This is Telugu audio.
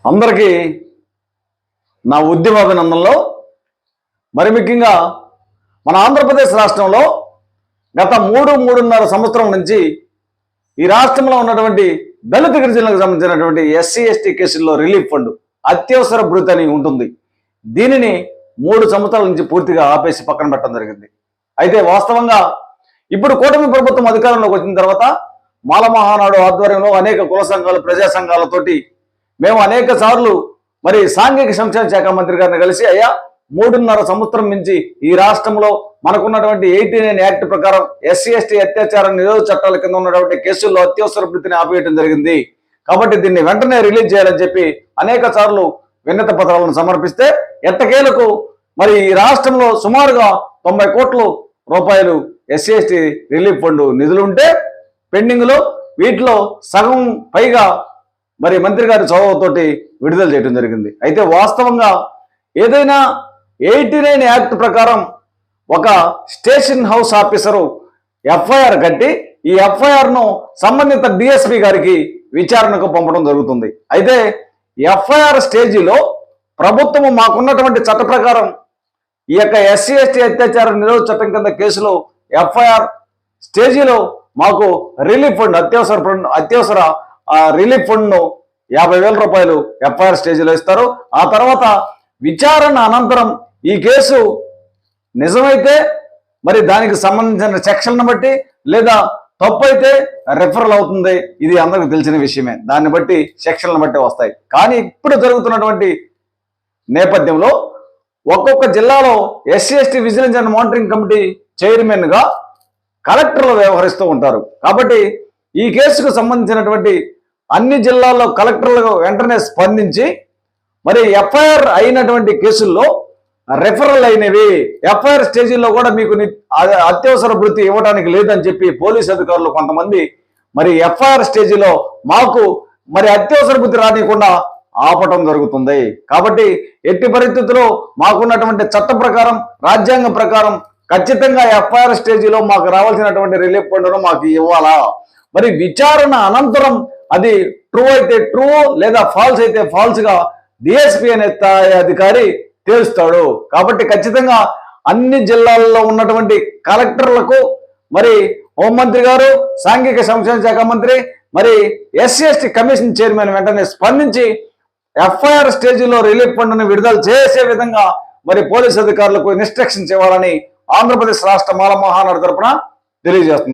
అందరికీ నా ఉద్యమాభినందనలో. మరి ముఖ్యంగా మన ఆంధ్రప్రదేశ్ రాష్ట్రంలో గత 3.5 సంవత్సరం నుంచి ఈ రాష్ట్రంలో ఉన్నటువంటి దళిత గిరిజనులకు సంబంధించినటువంటి ఎస్సీ ఎస్టీ కేసుల్లో రిలీఫ్ ఫండ్ అత్యవసర భృతి అని ఉంటుంది. దీనిని 3 సంవత్సరాల నుంచి పూర్తిగా ఆపేసి పక్కన పెట్టడం జరిగింది. అయితే వాస్తవంగా ఇప్పుడు కూటమి ప్రభుత్వం అధికారంలోకి వచ్చిన తర్వాత మాల మహానాడు ఆధ్వర్యంలో అనేక కుల సంఘాలు ప్రజా సంఘాలతోటి మేము అనేక సార్లు మరి సాంఘిక సంక్షేమ శాఖ మంత్రి గారిని కలిసి అయ్యా 3.5 సంవత్సరం నుంచి ఈ రాష్ట్రంలో మనకున్నటువంటి 89 యాక్ట్ ప్రకారం ఎస్సీ ఎస్టీ అత్యాచార నిరోధక చట్టాల కింద ఉన్నటువంటి కేసుల్లో అత్యవసర వృత్తిని ఆపేయడం జరిగింది. కాబట్టి దీన్ని వెంటనే రిలీజ్ చేయాలని చెప్పి అనేక సార్లు విన్నత పత్రాలను సమర్పిస్తే ఎట్టకేలకు మరి ఈ రాష్ట్రంలో సుమారుగా 90 కోట్ల రూపాయలు ఎస్సీ ఎస్టీ రిలీఫ్ ఫండ్ నిధులు ఉంటే పెండింగ్లో వీటిలో సగం పైగా మరి మంత్రి గారి చొరవతోటి విడుదల చేయడం జరిగింది. అయితే వాస్తవంగా ఏదైనా 89 యాక్ట్ ప్రకారం ఒక స్టేషన్ హౌస్ ఆఫీసరు ఎఫ్ఐఆర్ కట్టి ఈ ఎఫ్ఐఆర్ను సంబంధిత డిఎస్పీ గారికి విచారణకు పంపడం జరుగుతుంది. అయితే ఎఫ్ఐఆర్ స్టేజీలో ప్రభుత్వము మాకున్నటువంటి చట్ట ప్రకారం ఈ యొక్క ఎస్సీ ఎస్టీ అత్యాచార నిరోధక చట్టం కింద కేసులో ఎఫ్ఐఆర్ స్టేజీలో మాకు రిలీఫ్ ఫండ్ అత్యవసర రిలీఫ్ ఫండ్ను 50,000 రూపాయలు ఎఫ్ఐఆర్ స్టేజీలో ఇస్తారు. ఆ తర్వాత విచారణ అనంతరం ఈ కేసు నిజమైతే మరి దానికి సంబంధించిన సెక్షన్లను బట్టి లేదా తప్పు అయితే రెఫరల్ అవుతుంది. ఇది అందరికీ తెలిసిన విషయమే. దాన్ని బట్టి సెక్షన్లను బట్టి వస్తాయి. కానీ ఇప్పుడు జరుగుతున్నటువంటి నేపథ్యంలో ఒక్కొక్క జిల్లాలో SC ST vigilance and monitoring committee చైర్మన్గా కలెక్టర్లు వ్యవహరిస్తూ ఉంటారు. కాబట్టి ఈ కేసుకు సంబంధించినటువంటి అన్ని జిల్లాల్లో కలెక్టర్లు వెంటనే స్పందించి మరి ఎఫ్ఐఆర్ అయినటువంటి కేసుల్లో రెఫరల్ అయినవి ఎఫ్ఐఆర్ స్టేజీల్లో కూడా మీకు అత్యవసర వృత్తి ఇవ్వడానికి లేదని చెప్పి పోలీసు అధికారులు కొంతమంది మరి ఎఫ్ఐఆర్ స్టేజీలో మాకు మరి అత్యవసర వృత్తి రానియకుండా ఆపటం జరుగుతుంది. కాబట్టి ఎట్టి పరిస్థితుల్లో మాకున్నటువంటి చట్ట ప్రకారం రాజ్యాంగం ప్రకారం ఖచ్చితంగా ఎఫ్ఐఆర్ స్టేజీలో మాకు రావాల్సినటువంటి రిలీఫ్ ఫండ్ను మాకు ఇవ్వాలా. మరి విచారణ అనంతరం అది ట్రూ అయితే ట్రూ లేదా ఫాల్స్ అయితే ఫాల్స్గా డిఎస్పీ అనే అధికారి తేలుస్తాడు. కాబట్టి ఖచ్చితంగా అన్ని జిల్లాల్లో ఉన్నటువంటి కలెక్టర్లకు మరి హోంమంత్రి గారు సాంఘిక సంక్షేమ శాఖ మంత్రి మరి ఎస్సీ ఎస్టీ కమిషన్ చైర్మన్ వెంటనే స్పందించి ఎఫ్ఐఆర్ స్టేజీలో రిలీఫ్ ఫండ్ను విడుదల చేసే విధంగా మరి పోలీసు అధికారులకు ఇన్స్ట్రక్షన్స్ ఇవ్వాలని ఆంధ్రప్రదేశ్ రాష్ట్ర మాల మహానాడు తరపున తెలియజేస్తుంది.